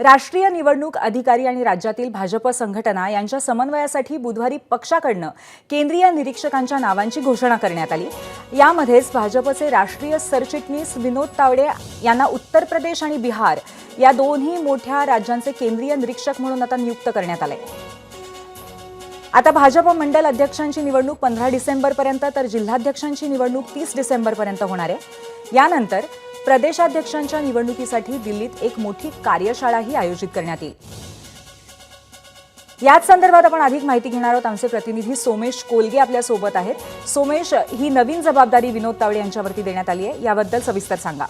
राष्ट्रीय निवडणूक अधिकारी आणि राज्यातील भाजप संघटना यांच्या समन्वयासाठी बुधवारी पक्षाकडून केंद्रीय निरीक्षकांच्या नावांची घोषणा करण्यात आली। यामध्येच भाजपचे राष्ट्रीय सरचिटणीस विनोद तावडे यांना उत्तर प्रदेश आणि बिहार या दोन्ही मोठ्या राज्यांचे केंद्रीय निरीक्षक म्हणून आता नियुक्त करण्यात आले। आता भाजप मंडल अध्यक्षांची निवडणूक 15 डिसेंबरपर्यंत तर जिल्हाध्यक्षांची निवडणूक 30 डिसेंबरपर्यंत होणार आहे। यानंतर प्रदेशाध्यक्षांच्या निवडणुकीसाठी दिल्लीत एक मोठी कार्यशाळाही आयोजित करण्यात येईल। याच संदर्भात आपण अधिक माहिती घेणार आहोत। आमचे प्रतिनिधी सोमेश कोलगे आपल्या सोबत आहेत। सोमेश, ही नवीन जबाबदारी विनोद तावडे यांच्यावरती देण्यात आली आहे, याबद्दल सविस्तर सांगा।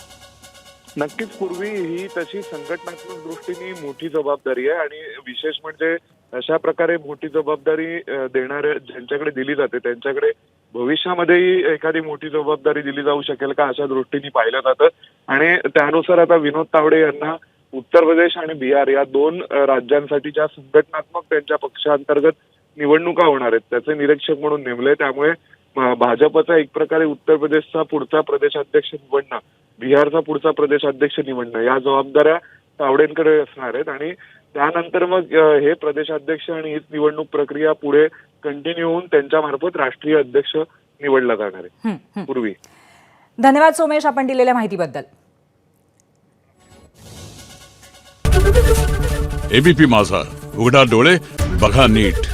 नक्कीच पूर्वी ही तशी संघटनात्मक दृष्टीने मोठी जबाबदारी आहे आणि विशेष म्हणजे अशा प्रकारे मोठी जबाबदारी देणारे ज्यांच्याकडे दिली जाते त्यांच्याकडे भविष्यामध्येही एखादी मोठी जबाबदारी दिली जाऊ शकेल का अशा दृष्टीने पाहिलं जातं। आणि त्यानुसार आता विनोद तावडे यांना उत्तर प्रदेश आणि बिहार या दोन राज्यांसाठीच्या संघटनात्मक त्यांच्या पक्षांतर्गत निवडणुका होणार आहेत त्याचे निरीक्षक म्हणून नेमले। त्यामुळे भाजपचा एक प्रकारे उत्तर प्रदेशचा पुढचा प्रदेशाध्यक्ष निवडणं, बिहारचा पुढचा प्रदेशाध्यक्ष निवडणं या जबाबदाऱ्या तावडेंकडे असणार आहेत आणि त्यानंतर मग हे प्रदेशाध्यक्ष आणि हीच निवडणूक प्रक्रिया पुढे कंटिन्यू होऊन त्यांच्या मार्फत राष्ट्रीय अध्यक्ष निवडला जाणार आहे पूर्वी। धन्यवाद सोमेश, आपण दिलेल्या माहितीबद्दल। एबीपी माझा, उघडा डोळे बघा नीट।